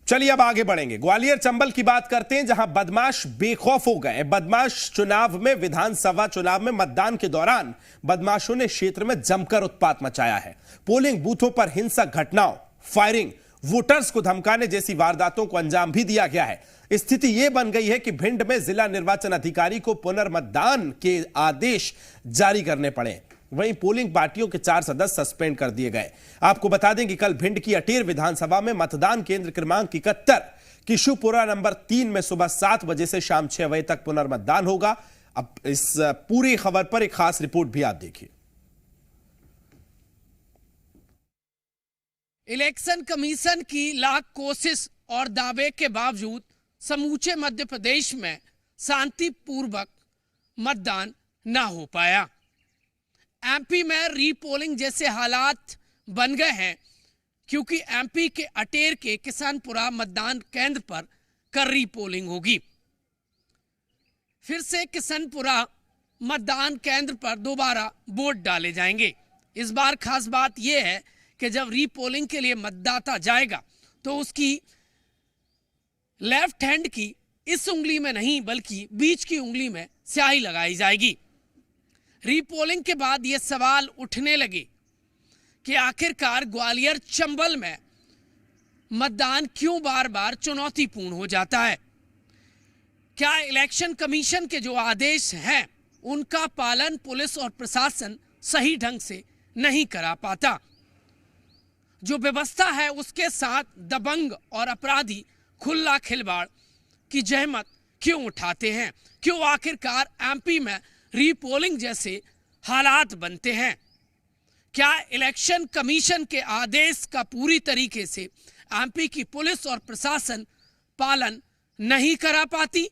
चलिए अब आगे बढ़ेंगे। ग्वालियर चंबल की बात करते हैं, जहां बदमाश बेखौफ हो गए। बदमाश चुनाव में, विधानसभा चुनाव में मतदान के दौरान बदमाशों ने क्षेत्र में जमकर उत्पात मचाया है। पोलिंग बूथों पर हिंसक घटनाओं, फायरिंग, वोटर्स को धमकाने जैसी वारदातों को अंजाम भी दिया गया है। स्थिति यह बन गई है कि भिंड में जिला निर्वाचन अधिकारी को पुनर्मतदान के आदेश जारी करने पड़े। वहीं पोलिंग पार्टियों के 4 सदस्य सस्पेंड कर दिए गए। आपको बता दें कि कल भिंड की अटेर विधानसभा में मतदान केंद्र क्रमांक 71 किशुपुरा नंबर 3 में सुबह 7 बजे से शाम 6 बजे तक पुनर्मतदान होगा। अब इस पूरी खबर पर एक खास रिपोर्ट भी आप देखिए। इलेक्शन कमीशन की लाख कोशिश और दावे के बावजूद समूचे मध्य प्रदेश में शांतिपूर्वक मतदान न हो पाया। एमपी में रीपोलिंग जैसे हालात बन गए हैं, क्योंकि एमपी के अटेर के किशनपुरा मतदान केंद्र पर कल रीपोलिंग होगी। फिर से किशनपुरा मतदान केंद्र पर दोबारा वोट डाले जाएंगे। इस बार खास बात यह है कि जब रीपोलिंग के लिए मतदाता जाएगा तो उसकी लेफ्ट हैंड की इस उंगली में नहीं बल्कि बीच की उंगली में स्याही लगाई जाएगी। रीपोलिंग के बाद यह सवाल उठने लगे कि आखिरकार ग्वालियर चंबल में मतदान क्यों बार बार चुनौतीपूर्ण हो जाता है। क्या इलेक्शन कमीशन के जो आदेश हैं उनका पालन पुलिस और प्रशासन सही ढंग से नहीं करा पाता। जो व्यवस्था है उसके साथ दबंग और अपराधी खुला खिलवाड़ की जहमत क्यों उठाते हैं? क्यों आखिरकार एमपी में रीपोलिंग जैसे हालात बनते हैं? क्या इलेक्शन कमीशन के आदेश का पूरी तरीके से एमपी की पुलिस और प्रशासन पालन नहीं करा पाती?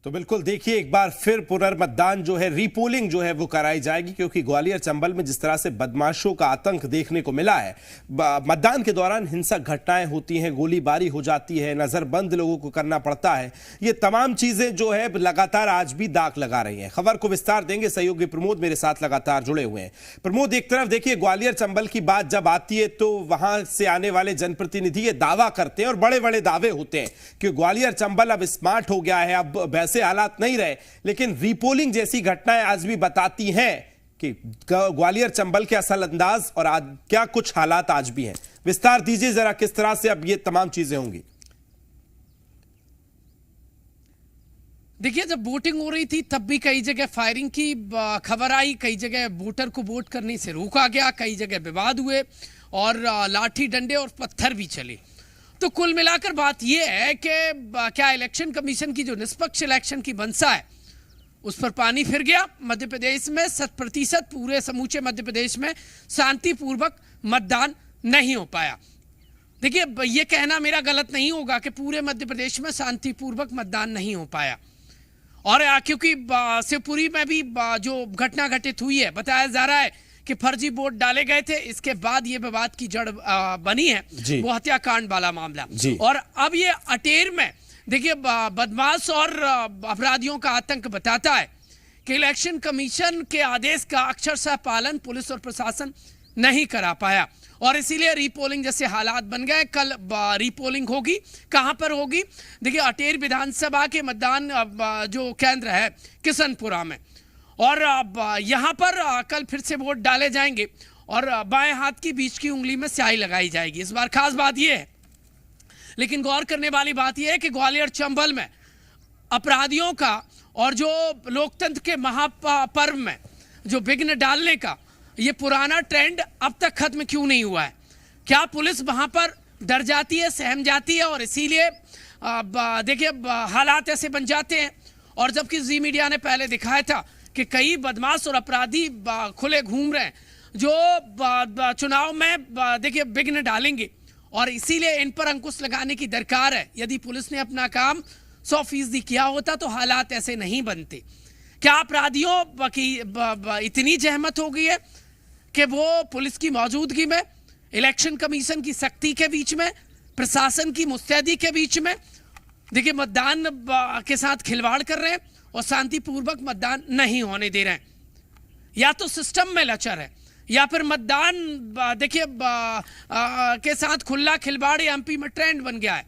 तो बिल्कुल देखिए, एक बार फिर पुनर्मतदान जो है, रीपोलिंग जो है वो कराई जाएगी, क्योंकि ग्वालियर चंबल में जिस तरह से बदमाशों का आतंक देखने को मिला है, मतदान के दौरान हिंसक घटनाएं होती हैं, गोलीबारी हो जाती है, नजरबंद लोगों को करना पड़ता है। ये तमाम चीजें जो है लगातार आज भी दाग लगा रही हैं। खबर को विस्तार देंगे, सहयोगी प्रमोद मेरे साथ लगातार जुड़े हुए हैं। प्रमोद, एक तरफ देखिए ग्वालियर चंबल की बात जब आती है तो वहां से आने वाले जनप्रतिनिधि ये दावा करते हैं और बड़े बड़े दावे होते हैं कि ग्वालियर चंबल अब स्मार्ट हो गया है, अब से हालात नहीं रहे। लेकिन रीपोलिंग जैसी घटनाएं आज भी बताती हैं कि ग्वालियर चंबल के असल अंदाज और आज क्या कुछ हालात आज भी हैं। विस्तार दीजिए जरा, किस तरह से अब ये तमाम चीजें होंगी। देखिए, जब वोटिंग हो रही थी तब भी कई जगह फायरिंग की खबर आई, कई जगह वोटर को वोट करने से रोका गया, कई जगह विवाद हुए और लाठी डंडे और पत्थर भी चले। तो कुल मिलाकर बात यह है कि क्या इलेक्शन कमीशन की जो निष्पक्ष इलेक्शन की मंशा है उस पर पानी फिर गया। मध्य प्रदेश में 100% पूरे समूचे मध्य प्रदेश में शांतिपूर्वक मतदान नहीं हो पाया। देखिए, यह कहना मेरा गलत नहीं होगा कि पूरे मध्य प्रदेश में शांतिपूर्वक मतदान नहीं हो पाया। और क्योंकि शिवपुरी में भी जो घटना घटित हुई है, बताया जा रहा है कि फर्जी वोट डाले गए थे, इसके बाद ये विवाद की जड़ बनी है, वो हत्याकांड वाला मामला। और अब ये अटेर में देखिए बदमाश और अपराधियों का आतंक बताता है कि इलेक्शन कमीशन के आदेश का अक्षरशः पालन पुलिस और प्रशासन नहीं करा पाया और इसीलिए रीपोलिंग जैसे हालात बन गए। कल रीपोलिंग होगी, कहां पर होगी? देखिए, अटेर विधानसभा के मतदान जो केंद्र है किशनपुरा में, और यहां पर कल फिर से वोट डाले जाएंगे और बाएं हाथ की बीच की उंगली में स्याही लगाई जाएगी। इस बार खास बात यह है, लेकिन गौर करने वाली बात यह है कि ग्वालियर चंबल में अपराधियों का और जो लोकतंत्र के महापर्व में जो विघ्न डालने का ये पुराना ट्रेंड अब तक खत्म क्यों नहीं हुआ है? क्या पुलिस वहां पर डर जाती है, सहम जाती है और इसीलिए देखिए हालात ऐसे बन जाते हैं? और जबकि जी मीडिया ने पहले दिखाया था कि कई बदमाश और अपराधी खुले घूम रहे हैं जो चुनाव में देखिए विघ्न डालेंगे और इसीलिए इन पर अंकुश लगाने की दरकार है। यदि पुलिस ने अपना काम 100% किया होता तो हालात ऐसे नहीं बनते। क्या अपराधियों की इतनी जहमत हो गई है कि वो पुलिस की मौजूदगी में, इलेक्शन कमीशन की सख्ती के बीच में, प्रशासन की मुस्तैदी के बीच में देखिए मतदान के साथ खिलवाड़ कर रहे हैं और शांतिपूर्वक मतदान नहीं होने दे रहे हैं? या तो सिस्टम में लचर है या फिर मतदान देखिए के साथ खुला खिलवाड़ एमपी में ट्रेंड बन गया है।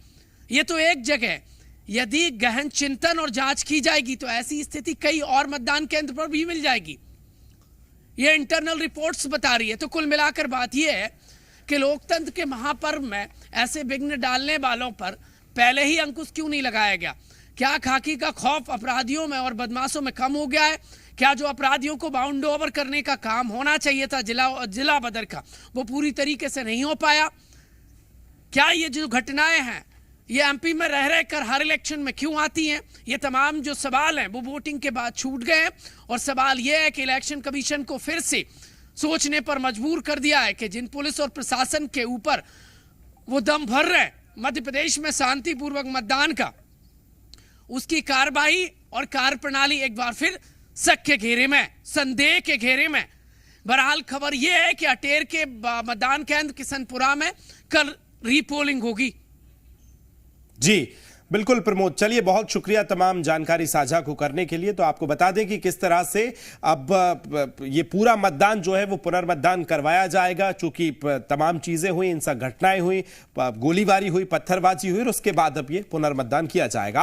ये तो एक जगह, यदि गहन चिंतन और जांच की जाएगी तो ऐसी स्थिति कई और मतदान केंद्र पर भी मिल जाएगी। ये इंटरनल रिपोर्ट्स बता रही है। तो कुल मिलाकर बात यह है कि लोकतंत्र के महापर्व में ऐसे विघ्न डालने वालों पर पहले ही अंकुश क्यों नहीं लगाया गया? क्या खाकी का खौफ अपराधियों में और बदमाशों में कम हो गया है? क्या जो अपराधियों को बाउंड ओवर करने का काम होना चाहिए था जिला बदर का, वो पूरी तरीके से नहीं हो पाया? क्या ये जो घटनाएं हैं ये एमपी में रह कर हर इलेक्शन में क्यों आती हैं? ये तमाम जो सवाल हैं वो वोटिंग के बाद छूट गए हैं। और सवाल ये है कि इलेक्शन कमीशन को फिर से सोचने पर मजबूर कर दिया है कि जिन पुलिस और प्रशासन के ऊपर वो दम भर रहे हैं मध्य प्रदेश में शांतिपूर्वक मतदान का, उसकी कार्रवाई और कार्यप्रणाली एक बार फिर शक के घेरे में, संदेह के घेरे में। बहरहाल खबर यह है कि अटेर के मतदान केंद्र किशनपुरा में कल रीपोलिंग होगी। जी बिल्कुल प्रमोद, चलिए बहुत शुक्रिया तमाम जानकारी साझा को करने के लिए। तो आपको बता दें कि किस तरह से अब ये पूरा मतदान जो है वो पुनर्मतदान करवाया जाएगा, चूंकि तमाम चीजें हुई, हिंसक घटनाएं हुई, गोलीबारी हुई, पत्थरबाजी हुई और उसके बाद अब ये पुनर्मतदान किया जाएगा।